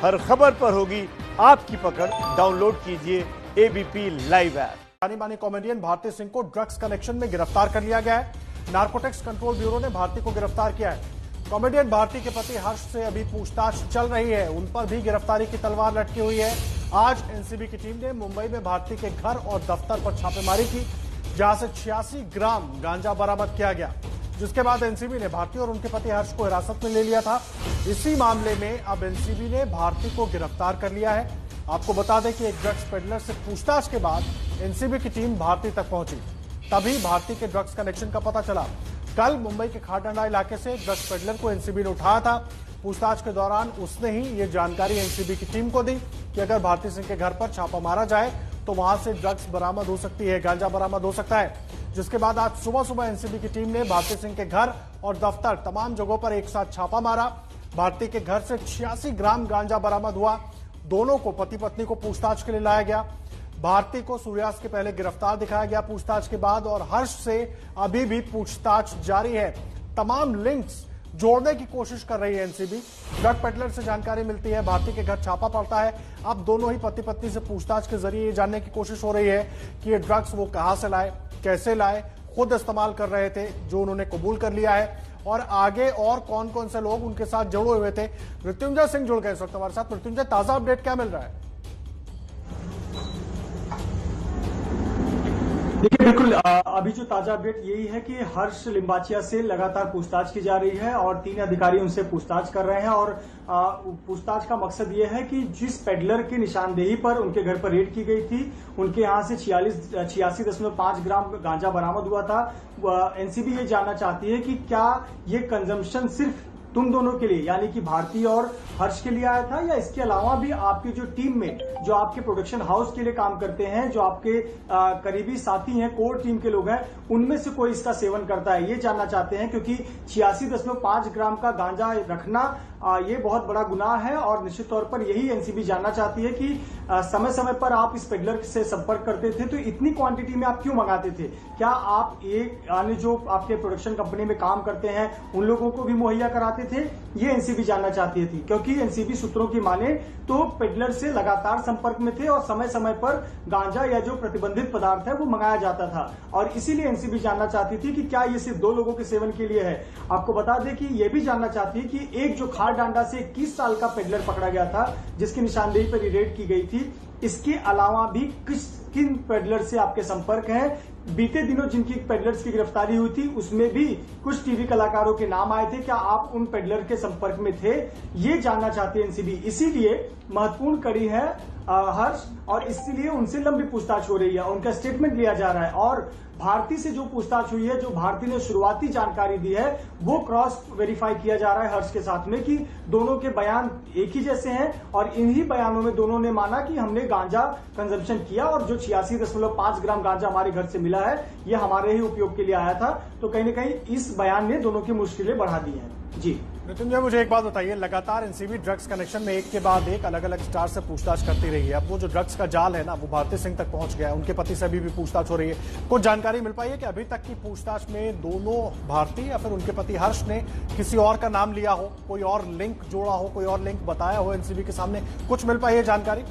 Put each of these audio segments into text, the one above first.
हर खबर पर होगी आपकी पकड़। डाउनलोड कीजिए एबीपी लाइव ऐप। जानी मानी कॉमेडियन भारती सिंह को ड्रग्स कनेक्शन में गिरफ्तार कर लिया गया है। नारकोटिक्स कंट्रोल ब्यूरो ने भारती को गिरफ्तार किया है। कॉमेडियन भारती के पति हर्ष से अभी पूछताछ चल रही है। उन पर भी गिरफ्तारी की तलवार लटकी हुई है। आज एनसीबी की टीम ने मुंबई में भारती के घर और दफ्तर पर छापेमारी की, जहां से 86 ग्राम गांजा बरामद किया गया, जिसके बाद एनसीबी ने भारती और उनके पति हर्ष को हिरासत में ले लिया था। इसी मामले में अब एनसीबी ने भारती को गिरफ्तार कर लिया है। आपको बता दें कि एक ड्रग्स पेडलर से पूछताछ के बाद एनसीबी की टीम भारती तक पहुंची, तभी भारती के ड्रग्स कनेक्शन का पता चला। कल मुंबई के खारडंडा इलाके से ड्रग्स पेडलर को एनसीबी ने उठाया था। पूछताछ के दौरान उसने ही ये जानकारी एनसीबी की टीम को दी कि अगर भारती सिंह के घर पर छापा मारा जाए तो वहां से ड्रग्स बरामद हो सकती है, गांजा बरामद हो सकता है। जिसके बाद आज सुबह एनसीबी की टीम ने भारती सिंह के घर और दफ्तर तमाम जगहों पर एक साथ छापा मारा। भारती के घर से 86 ग्राम गांजा बरामद हुआ। दोनों को पति पत्नी को पूछताछ के लिए लाया गया। भारती को सूर्यास्त के पहले गिरफ्तार दिखाया गया पूछताछ के बाद, और हर्ष से अभी भी पूछताछ जारी है। तमाम लिंक्स जोड़ने की कोशिश कर रही है एनसीबी। ड्रग पेडलर से जानकारी मिलती है, भारती के घर छापा पड़ता है। अब दोनों ही पति पत्नी से पूछताछ के जरिए ये जानने की कोशिश हो रही है कि ये ड्रग्स वो कहां से लाए, कैसे लाए, खुद इस्तेमाल कर रहे थे, जो उन्होंने कबूल कर लिया है, और आगे और कौन कौन से लोग उनके साथ जुड़े हुए थे। मृत्युंजय सिंह जुड़ गए इस वक्त हमारे साथ। मृत्युंजय, ताजा अपडेट क्या मिल रहा है? देखिए, बिल्कुल अभी जो ताजा अपडेट यही है कि हर्ष लिंबाचिया से लगातार पूछताछ की जा रही है और 3 अधिकारी उनसे पूछताछ कर रहे हैं। और पूछताछ का मकसद ये है कि जिस पेडलर की निशानदेही पर उनके घर पर रेड की गई थी, उनके यहां से 86.5 ग्राम गांजा बरामद हुआ था। एनसीबी ये जानना चाहती है कि क्या ये कंजम्पशन सिर्फ तुम दोनों के लिए, यानी कि भारती और हर्ष के लिए आया था, या इसके अलावा भी आपकी जो टीम में, जो आपके प्रोडक्शन हाउस के लिए काम करते हैं, जो आपके करीबी साथी हैं, कोर टीम के लोग हैं, उनमें से कोई इसका सेवन करता है, ये जानना चाहते हैं। क्योंकि 86.5 ग्राम का गांजा रखना ये बहुत बड़ा गुनाह है, और निश्चित तौर पर यही एनसीबी जानना चाहती है कि समय समय पर आप इस पेडलर से संपर्क करते थे तो इतनी क्वांटिटी में आप क्यों मंगाते थे? क्या आप एक यानी जो आपके प्रोडक्शन कंपनी में काम करते हैं उन लोगों को भी मुहैया कराते थे? ये एनसीबी जानना चाहती थी, क्योंकि एनसीबी सूत्रों की माने तो पेडलर से लगातार संपर्क में थे और समय समय पर गांजा या जो प्रतिबंधित पदार्थ है वो मंगाया जाता था। और इसीलिए एनसीबी जानना चाहती थी कि क्या ये सिर्फ 2 लोगों के सेवन के लिए है। आपको बता दें कि ये भी जानना चाहती है कि एक जो खारडांडा से 21 साल का पेडलर पकड़ा गया था, जिसकी निशानदेही पर रेड की गई थी, इसके अलावा भी किन पेडलर से आपके संपर्क हैं? बीते दिनों जिनकी पेडलर्स की गिरफ्तारी हुई थी उसमें भी कुछ टीवी कलाकारों के नाम आए थे, क्या आप उन पेडलर के संपर्क में थे? ये जानना चाहती है एनसीबी। इसीलिए महत्वपूर्ण कड़ी है हर्ष, और इसीलिए उनसे लंबी पूछताछ हो रही है, उनका स्टेटमेंट लिया जा रहा है। और भारती से जो पूछताछ हुई है, जो भारती ने शुरुआती जानकारी दी है, वो क्रॉस वेरीफाई किया जा रहा है हर्ष के साथ में कि दोनों के बयान एक ही जैसे हैं, और इन्हीं बयानों में दोनों ने माना कि हमने गांजा कंजम्पशन किया और जो 86.5 ग्राम गांजा हमारे घर से मिला है ये हमारे ही उपयोग के लिए आया था। तो कहीं न कहीं इस बयान ने दोनों की मुश्किलें बढ़ा दी हैं। जी मृत्युंजय, मुझे एक बात बताइए, लगातार एनसीबी ड्रग्स कनेक्शन में एक के बाद एक अलग अलग स्टार से पूछताछ करती रही है। अब वो जो ड्रग्स का जाल है ना, वो भारती सिंह तक पहुंच गया है। उनके पति से अभी भी पूछताछ हो रही है। कुछ जानकारी मिल पाई है कि अभी तक की पूछताछ में दोनों भारती या फिर उनके पति हर्ष ने किसी और का नाम लिया हो, कोई और लिंक जोड़ा हो, कोई और लिंक बताया हो एनसीबी के सामने? कुछ मिल पाई है जानकारी?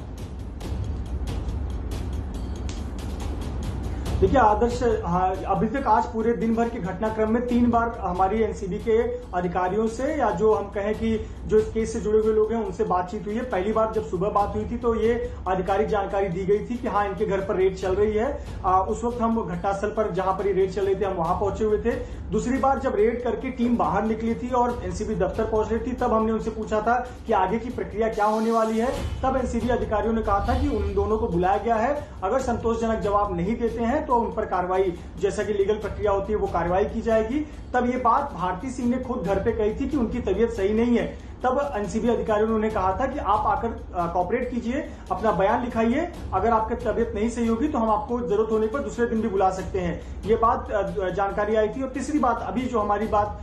देखिए आदर्श, अभी तक आज पूरे दिन भर के घटनाक्रम में 3 बार हमारी एनसीबी के अधिकारियों से, या जो हम कहें कि जो इस केस से जुड़े हुए लोग हैं, उनसे बातचीत हुई है। पहली बार जब सुबह बात हुई थी तो ये आधिकारिक जानकारी दी गई थी कि हाँ, इनके घर पर रेड चल रही है। उस वक्त हम घटनास्थल पर, जहां पर ये रेड चल रही थी, हम वहां पहुंचे हुए थे। दूसरी बार जब रेड करके टीम बाहर निकली थी और एनसीबी दफ्तर पहुंच रही थी, तब हमने उनसे पूछा था कि आगे की प्रक्रिया क्या होने वाली है। तब एनसीबी अधिकारियों ने कहा था कि उन दोनों को बुलाया गया है, अगर संतोषजनक जवाब नहीं देते हैं तो उन पर कार्रवाई, जैसा कि लीगल प्रक्रिया होती है, वो कार्रवाई की जाएगी। तब ये बात भारती सिंह ने खुद घर पे कही थी कि उनकी तबीयत सही नहीं है। तब एनसीबी अधिकारियों ने कहा था कि आप आकर कोऑपरेट कीजिए, अपना बयान लिखाइए, अगर आपकी तबीयत नहीं सही होगी तो हम आपको जरूरत होने पर दूसरे दिन भी बुला सकते हैं। ये बात जानकारी आई थी। और तीसरी बात, अभी जो हमारी बात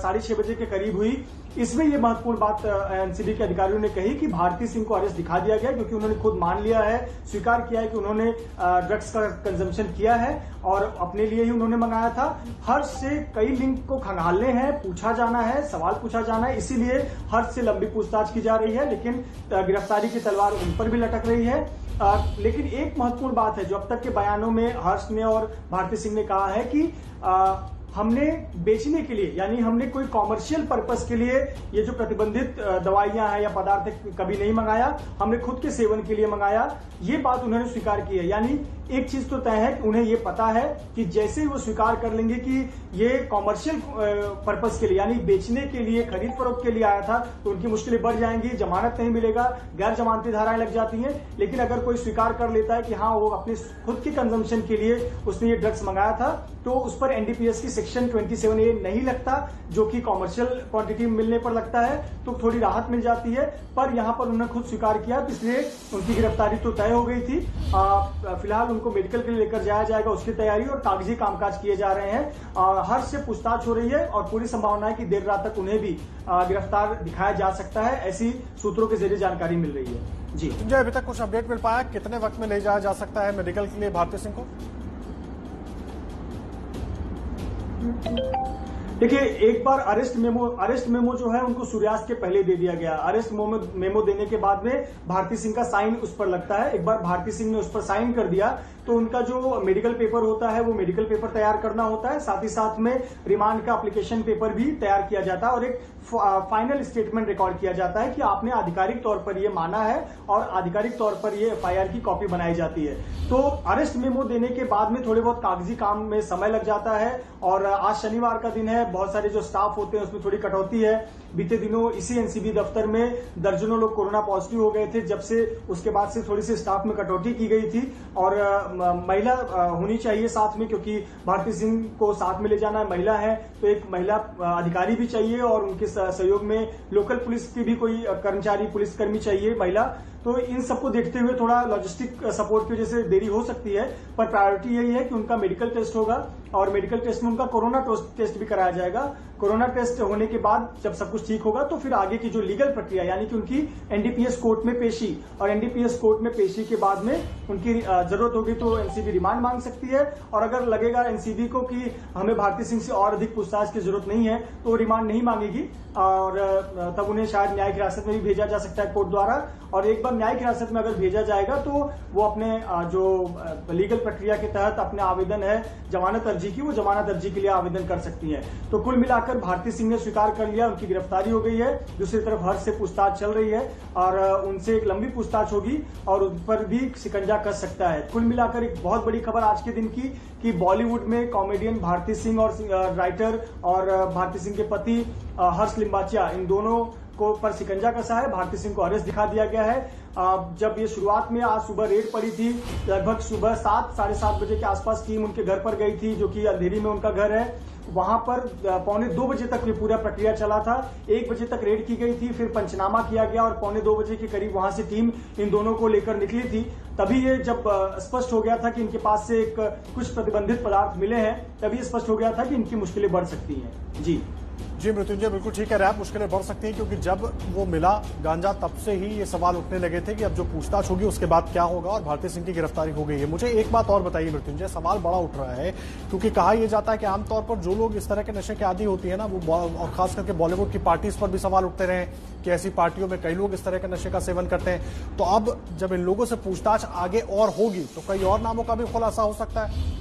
6:30 बजे के करीब हुई, इसमें ये महत्वपूर्ण बात एनसीबी के अधिकारियों ने कही कि भारती सिंह को अरेस्ट दिखा दिया गया क्योंकि उन्होंने खुद मान लिया है, स्वीकार किया है कि उन्होंने ड्रग्स का कंजम्पशन किया है और अपने लिए ही उन्होंने मंगाया था। हर्ष से कई लिंक को खंगालने हैं, पूछा जाना है, सवाल पूछा जाना है, इसीलिए हर्ष से लंबी पूछताछ की जा रही है, लेकिन गिरफ्तारी की तलवार उन पर भी लटक रही है। लेकिन एक महत्वपूर्ण बात है जो अब तक के बयानों में हर्ष ने और भारती सिंह ने कहा है कि हमने बेचने के लिए, यानी हमने कोई कॉमर्शियल पर्पस के लिए ये जो प्रतिबंधित दवाइयां हैं या पदार्थ कभी नहीं मंगाया, हमने खुद के सेवन के लिए मंगाया। ये बात उन्होंने स्वीकार की है। यानी एक चीज तो तय है कि उन्हें ये पता है कि जैसे ही वो स्वीकार कर लेंगे कि ये कॉमर्शियल पर्पस के लिए, यानी बेचने के लिए, खरीद फरोख्त के लिए आया था, तो उनकी मुश्किलें बढ़ जाएंगी, जमानत नहीं मिलेगा, गैर जमानती धाराएं लग जाती हैं। लेकिन अगर कोई स्वीकार कर लेता है कि हाँ वो अपने खुद के कंजम्पशन के लिए उसने ये ड्रग्स मंगाया था, तो उस पर एनडीपीएस की सेक्शन 27A नहीं लगता, जो कि कॉमर्शियल क्वांटिटी मिलने पर लगता है, तो थोड़ी राहत मिल जाती है। पर यहां पर उन्होंने खुद स्वीकार किया, तो इसलिए उनकी गिरफ्तारी तो तय हो गई थी। फिलहाल उनको मेडिकल के लिए लेकर जाया जाएगा, उसकी तैयारी और कागजी कामकाज किए जा रहे हैं। हर्ष से पूछताछ हो रही है और पूरी संभावना है कि देर रात तक उन्हें भी गिरफ्तार दिखाया जा सकता है, ऐसी सूत्रों के जरिए जानकारी मिल रही है। जी मुझे अभी तक कुछ अपडेट मिल पाया, कितने वक्त में ले जाया जा सकता है मेडिकल के लिए भारती सिंह को? देखिए, एक बार अरेस्ट मेमो जो है उनको सूर्यास्त के पहले दे दिया गया। अरेस्ट मेमो देने के बाद में भारती सिंह का साइन उस पर लगता है। एक बार भारती सिंह ने उस पर साइन कर दिया तो उनका जो मेडिकल पेपर होता है वो मेडिकल पेपर तैयार करना होता है, साथ ही साथ में रिमांड का एप्लीकेशन पेपर भी तैयार किया जाता है और एक फाइनल स्टेटमेंट रिकॉर्ड किया जाता है कि आपने आधिकारिक तौर पर ये माना है और आधिकारिक तौर पर ये एफआईआर की कॉपी बनाई जाती है। तो अरेस्ट मेमो देने के बाद में थोड़े बहुत कागजी काम में समय लग जाता है और आज शनिवार का दिन है, बहुत सारे जो स्टाफ होते हैं उसमें थोड़ी कटौती है। बीते दिनों इसी एनसीबी दफ्तर में दर्जनों लोग कोरोना पॉजिटिव हो गए थे, जब से उसके बाद से थोड़ी सी स्टाफ में कटौती की गई थी और महिला होनी चाहिए साथ में, क्योंकि भारती सिंह को साथ में ले जाना है, महिला है तो एक महिला अधिकारी भी चाहिए और उनके सहयोग में लोकल पुलिस की भी कोई कर्मचारी, पुलिसकर्मी चाहिए महिला। तो इन सबको देखते हुए थोड़ा लॉजिस्टिक सपोर्ट की वजह से देरी हो सकती है, पर प्रायोरिटी यही है कि उनका मेडिकल टेस्ट होगा और मेडिकल टेस्ट में उनका कोरोना टेस्ट भी कराया जाएगा। कोरोना टेस्ट होने के बाद जब सब कुछ ठीक होगा तो फिर आगे की जो लीगल प्रक्रिया, यानी कि उनकी एनडीपीएस कोर्ट में पेशी, और एनडीपीएस कोर्ट में पेशी के बाद में उनकी जरूरत होगी तो एनसीबी रिमांड मांग सकती है और अगर लगेगा एनसीबी को कि हमें भारती सिंह से और अधिक पूछताछ की जरूरत नहीं है तो रिमांड नहीं मांगेगी और तब उन्हें शायद न्यायिक हिरासत में भी भेजा जा सकता है कोर्ट द्वारा। और एक बार न्यायिक हिरासत में अगर भेजा जाएगा तो वो अपने जो लीगल प्रक्रिया के तहत अपने आवेदन है जमानत अर्जी की, वो जमानत अर्जी के लिए आवेदन कर सकती है। तो कुल मिलाकर भारती सिंह ने स्वीकार कर लिया, उनकी गिरफ्तारी हो गई है। दूसरी तरफ हर्ष से पूछताछ चल रही है और उनसे एक लंबी पूछताछ होगी और उन पर भी शिकंजा कस सकता है। कुल मिलाकर एक बहुत बड़ी खबर आज के दिन की कि बॉलीवुड में कॉमेडियन भारती सिंह और राइटर और भारती सिंह के पति हर्ष लिम्बाचिया, इन दोनों को पर शिकंजा कसा है। भारती सिंह को अरेस्ट दिखा दिया गया है। जब ये शुरुआत में आज सुबह रेड पड़ी थी, लगभग सुबह 7, साढ़े 7 बजे के आसपास टीम उनके घर पर गई थी, जो कि अंधेरी में उनका घर है। वहां पर 1:45 बजे तक ये पूरा प्रक्रिया चला था। 1 बजे तक रेड की गई थी, फिर पंचनामा किया गया और 1:45 बजे के करीब वहां से टीम इन दोनों को लेकर निकली थी। तभी ये जब स्पष्ट हो गया था कि इनके पास से कुछ प्रतिबंधित पदार्थ मिले हैं, तभी स्पष्ट हो गया था कि इनकी मुश्किलें बढ़ सकती हैं। जी मृत्युंजय, बिल्कुल ठीक है रहा, मुश्किलें बढ़ सकती हैं क्योंकि जब वो मिला गांजा तब से ही ये सवाल उठने लगे थे कि अब जो पूछताछ होगी उसके बाद क्या होगा और भारती सिंह की गिरफ्तारी हो गई है। मुझे एक बात और बताइए मृत्युंजय, सवाल बड़ा उठ रहा है क्योंकि कहा यह जाता है कि आमतौर पर जो लोग इस तरह के नशे के आदी होती है ना, वो और खास करके बॉलीवुड की पार्टीज पर भी सवाल उठते रहे कि ऐसी पार्टियों में कई लोग इस तरह के नशे का सेवन करते हैं। तो अब जब इन लोगों से पूछताछ आगे और होगी तो कई और नामों का भी खुलासा हो सकता है।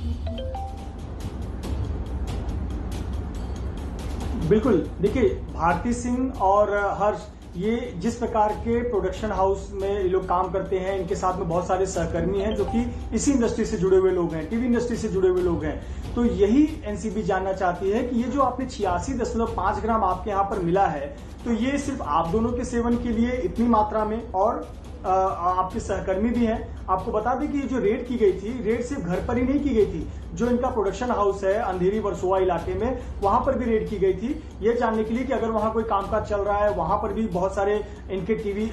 बिल्कुल, देखिए भारती सिंह और हर्ष, ये जिस प्रकार के प्रोडक्शन हाउस में लोग काम करते हैं, इनके साथ में बहुत सारे सहकर्मी हैं जो कि इसी इंडस्ट्री से जुड़े हुए लोग हैं, टीवी इंडस्ट्री से जुड़े हुए लोग हैं। तो यही एनसीबी जानना चाहती है कि ये जो आपने 86.5 ग्राम आपके यहाँ पर मिला है, तो ये सिर्फ आप दोनों के सेवन के लिए इतनी मात्रा में और आपके सहकर्मी भी हैं। आपको बता दें कि जो रेड की गई थी, रेड सिर्फ घर पर ही नहीं की गई थी, जो इनका प्रोडक्शन हाउस है अंधेरी वर्सोवा इलाके में, वहां पर भी रेड की गई थी, ये जानने के लिए कि अगर वहां कोई कामकाज चल रहा है, वहां पर भी बहुत सारे इनके टीवी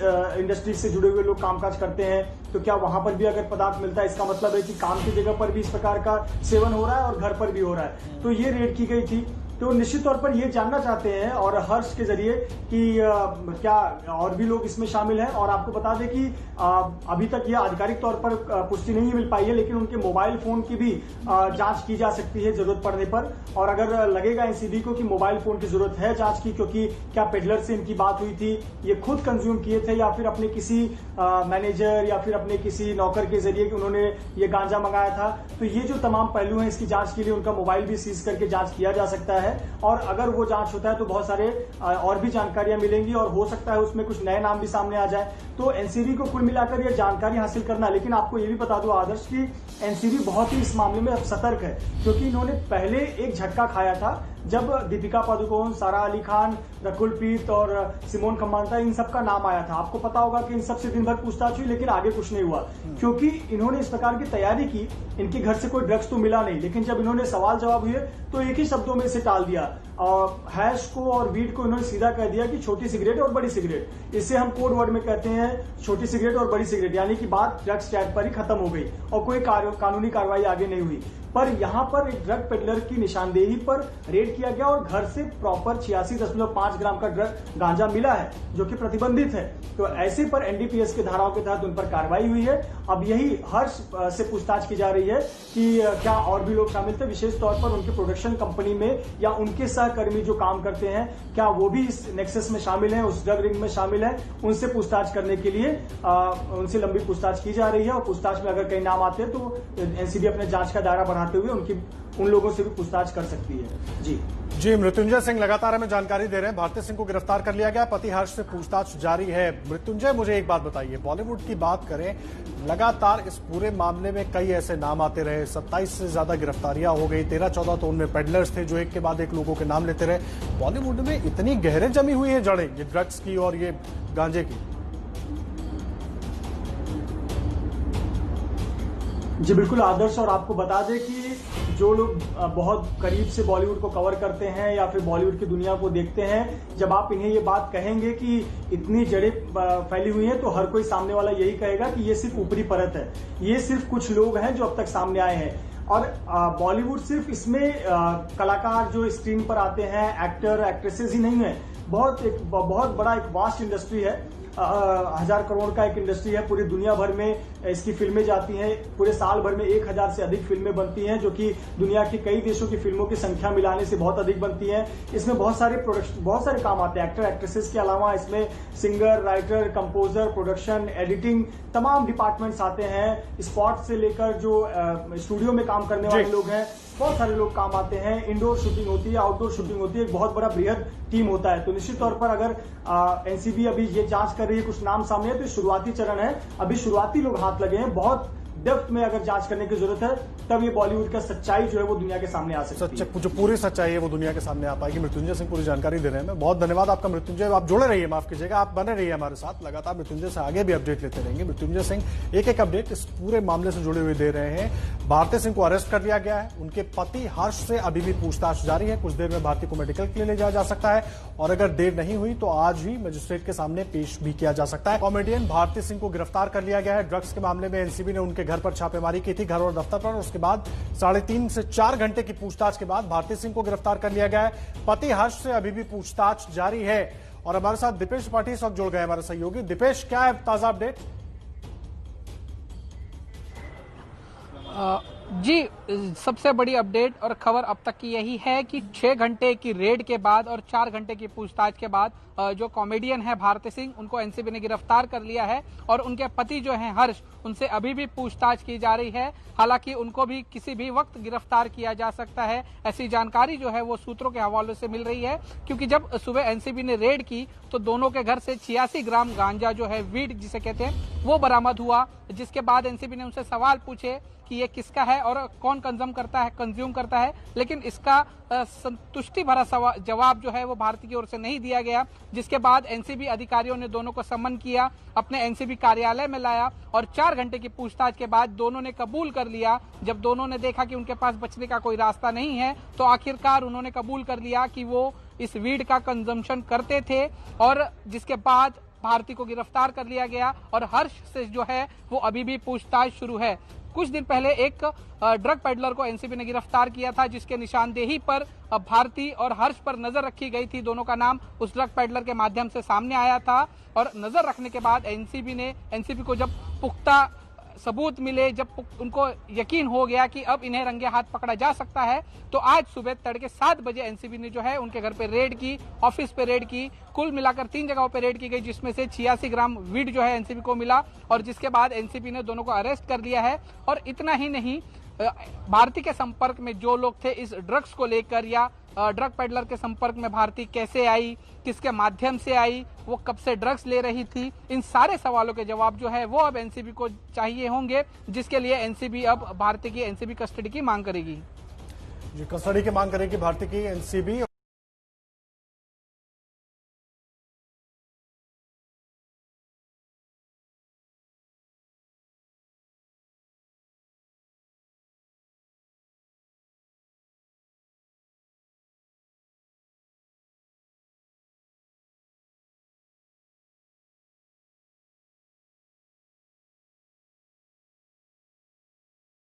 इंडस्ट्री से जुड़े हुए लोग कामकाज करते हैं, तो क्या वहां पर भी अगर पदार्थ मिलता है, इसका मतलब है कि काम की जगह पर भी इस प्रकार का सेवन हो रहा है और घर पर भी हो रहा है। तो ये रेड की गई थी। तो निश्चित तौर पर ये जानना चाहते हैं और हर्ष के जरिए कि क्या और भी लोग इसमें शामिल हैं। और आपको बता दें कि अभी तक यह आधिकारिक तौर पर पुष्टि नहीं मिल पाई है, लेकिन उनके मोबाइल फोन की भी जांच की जा सकती है जरूरत पड़ने पर। और अगर लगेगा एनसीबी को कि मोबाइल फोन की जरूरत है जांच की, क्योंकि क्या पेडलर से इनकी बात हुई थी, ये खुद कंज्यूम किए थे या फिर अपने किसी मैनेजर या फिर अपने किसी नौकर के जरिए उन्होंने ये गांजा मंगाया था, तो ये जो तमाम पहलू हैं इसकी जांच के लिए उनका मोबाइल भी सीज करके जांच किया जा सकता है। और अगर वो जांच होता है तो बहुत सारे और भी जानकारियां मिलेंगी और हो सकता है उसमें कुछ नए नाम भी सामने आ जाए। तो एनसीबी को कुल मिलाकर ये जानकारी हासिल करना, लेकिन आपको ये भी बता दो आदर्श की एनसीबी बहुत ही इस मामले में अब सतर्क है, क्योंकि इन्होंने पहले एक झटका खाया था जब दीपिका पादुकोण, सारा अली खान, रकुल प्रीत और सिमोन खम्बांता इन सब का नाम आया था। आपको पता होगा कि इन सब से दिन भर पूछताछ हुई, लेकिन आगे कुछ नहीं हुआ, क्योंकि इन्होंने इस प्रकार की तैयारी की। इनके घर से कोई ड्रग्स तो मिला नहीं, लेकिन जब इन्होंने सवाल जवाब हुए तो एक ही शब्दों में इसे टाल दिया। हैश को और वीड को इन्होंने सीधा कह दिया कि छोटी सिगरेट और बड़ी सिगरेट। इसे हम कोड वर्ड में कहते हैं छोटी सिगरेट और बड़ी सिगरेट, यानी कि बात ड्रग्स चैट पर ही खत्म हो गई और कोई कानूनी कार्रवाई आगे नहीं हुई। पर यहां पर एक ड्रग पेडलर की निशानदेही पर रेड किया गया और घर से प्रॉपर 86.5 ग्राम का गांजा मिला है, जो कि प्रतिबंधित है। तो ऐसे पर एनडीपीएस के धाराओं के तहत उन पर कार्रवाई हुई है। अब यही हर्ष से पूछताछ की जा रही है कि क्या और भी लोग शामिल थे, विशेष तौर पर उनके प्रोडक्शन कंपनी में या उनके सहकर्मी जो काम करते हैं, क्या वो भी इस नेक्सस में शामिल हैं, उस ड्रग रिंग में शामिल है। उनसे पूछताछ करने के लिए उनसे लंबी पूछताछ की जा रही है और पूछताछ में अगर कई नाम आते हैं तो एनसीबी अपने जांच का दायरा बढ़ाते हुए उन लोगों से भी पूछताछ कर सकती है। जी मृत्युंजय सिंह लगातार हमें जानकारी दे रहे हैं। भारती सिंह को गिरफ्तार कर लिया गया, पति हर्ष से पूछताछ जारी है। मृत्युंजय, मुझे एक बात बताइए, बॉलीवुड की बात करें, लगातार इस पूरे मामले में कई ऐसे नाम आते रहे, 27 से ज्यादा गिरफ्तारियां हो गई, 13-14 तो उनमें पेडलर्स थे जो एक के बाद एक लोगों के नाम लेते रहे। बॉलीवुड में इतनी गहरे जमी हुई है जड़ें ये ड्रग्स की और ये गांजे की। जी बिल्कुल आदर्श, और आपको बता दें कि जो लोग बहुत करीब से बॉलीवुड को कवर करते हैं या फिर बॉलीवुड की दुनिया को देखते हैं, जब आप इन्हें ये बात कहेंगे कि इतनी जड़ें फैली हुई हैं, तो हर कोई सामने वाला यही कहेगा कि ये सिर्फ ऊपरी परत है, ये सिर्फ कुछ लोग हैं जो अब तक सामने आए हैं। और बॉलीवुड सिर्फ इसमें कलाकार जो स्क्रीन पर आते हैं, एक्टर एक्ट्रेसेस ही नहीं है, बहुत बड़ा एक वास्ट इंडस्ट्री है। 1000 करोड़ का एक इंडस्ट्री है, पूरी दुनिया भर में इसकी फिल्में जाती हैं, पूरे साल भर में 1000 से अधिक फिल्में बनती हैं, जो कि दुनिया के कई देशों की फिल्मों की संख्या मिलाने से बहुत अधिक बनती हैं। इसमें बहुत सारे काम आते हैं, एक्टर एक्ट्रेसेस के अलावा इसमें singer, writer, composer, production, editing, तमाम डिपार्टमेंट्स आते हैं। स्पॉट से लेकर जो स्टूडियो में काम करने वाले लोग हैं, बहुत सारे लोग काम आते हैं। इंडोर शूटिंग होती है, आउटडोर शूटिंग होती है, एक बहुत बड़ा बृहद टीम होता है। तो निश्चित तौर पर अगर एनसीबी अभी ये जांच कर रही है, कुछ नाम सामने है, तो शुरुआती चरण है, अभी शुरुआती लोग हाथ लगे हैं। बहुत डेप्थ में अगर जांच करने की जरूरत है, तब ये बॉलीवुड का सच्चाई जो है वो दुनिया के सामने आ सकती है। जो पूरी सच्चाई है वो दुनिया के सामने आ पाएगी। मृत्युंजय सिंह पूरी जानकारी दे रहे हैं। बहुत धन्यवाद आपका मृत्युंजय। आप जुड़े रहिए, माफ कीजिएगा, आप बने रहिए हमारे साथ, लगातार मृत्युंजय से आगे भी अपडेट लेते रहेंगे। मृत्युंजय सिंह एक अपडेट इस पूरे मामले से जुड़े हुए दे रहे हैं। भारती सिंह को अरेस्ट कर लिया गया है, उनके पति हर्ष से अभी भी पूछताछ जारी है। कुछ देर में भारती को मेडिकल के लिए ले जाया जा सकता है और अगर देर नहीं हुई तो आज ही मजिस्ट्रेट के सामने पेश भी किया जा सकता है। कॉमेडियन भारती सिंह को गिरफ्तार कर लिया गया है। ड्रग्स के मामले में एनसीबी ने उनके घर पर छापेमारी की थी, घर और दफ्तर पर। उसके बाद 3.5 से 4 घंटे की पूछताछ के बाद भारती सिंह को गिरफ्तार कर लिया गया है। पति हर्ष से अभी भी पूछताछ जारी है। और हमारे साथ दीपेश त्रिपाठी इस वक्त जुड़ गए, हमारे सहयोगी। दीपेश, क्या है ताजा अपडेट? जी, सबसे बड़ी अपडेट और खबर अब तक की यही है कि 6 घंटे की रेड के बाद और 4 घंटे की पूछताछ के बाद जो कॉमेडियन है भारती सिंह, उनको एनसीबी ने गिरफ्तार कर लिया है और उनके पति जो हैं हर्ष, उनसे अभी भी पूछताछ की जा रही है। हालांकि उनको भी किसी भी वक्त गिरफ्तार किया जा सकता है, ऐसी जानकारी जो है वो सूत्रों के हवाले से मिल रही है। क्योंकि जब सुबह एनसीबी ने रेड की तो दोनों के घर से 86 ग्राम गांजा जो है, वीड जिसे कहते हैं, वो बरामद हुआ। जिसके बाद एनसीबी ने उनसे सवाल पूछे कि ये किसका है और कौन कंज्यूम करता है, लेकिन इसका संतुष्टि भरा जवाब जो है वो भारती की ओर से नहीं दिया गया। जिसके बाद एनसीबी अधिकारियों ने दोनों को सम्मन किया, अपने एनसीबी कार्यालय में लाया और 4 घंटे की पूछताछ के बाद दोनों ने कबूल कर लिया। जब दोनों ने देखा कि उनके पास बचने का कोई रास्ता नहीं है, तो आखिरकार उन्होंने कबूल कर लिया कि वो इस वीड का कंजम्पशन करते थे। और जिसके बाद भारती को गिरफ्तार कर लिया गया और हर्ष से जो है वो अभी भी पूछताछ शुरू है। कुछ दिन पहले एक ड्रग पेडलर को एनसीबी ने गिरफ्तार किया था, जिसके निशानदेही पर भारती और हर्ष पर नजर रखी गई थी। दोनों का नाम उस ड्रग पेडलर के माध्यम से सामने आया था और नजर रखने के बाद एनसीबी को जब पुख्ता सबूत मिले, जब उनको यकीन हो गया कि अब इन्हें रंगे हाथ पकड़ा जा सकता है, तो आज सुबह तड़के 7 बजे एनसीबी ने जो है उनके घर पे रेड की, ऑफिस पे रेड की। कुल मिलाकर 3 जगहों पे रेड की गई, जिसमें से 86 ग्राम वीड जो है एनसीबी को मिला और जिसके बाद एनसीबी ने दोनों को अरेस्ट कर लिया है। और इतना ही नहीं, भारती के संपर्क में जो लोग थे इस ड्रग्स को लेकर या ड्रग पेडलर के संपर्क में भारती कैसे आई, किसके माध्यम से आई, वो कब से ड्रग्स ले रही थी, इन सारे सवालों के जवाब जो है वो अब एनसीबी को चाहिए होंगे, जिसके लिए एनसीबी अब भारती की एनसीबी कस्टडी की मांग करेगी। कस्टडी की मांग करेगी भारती की एनसीबी।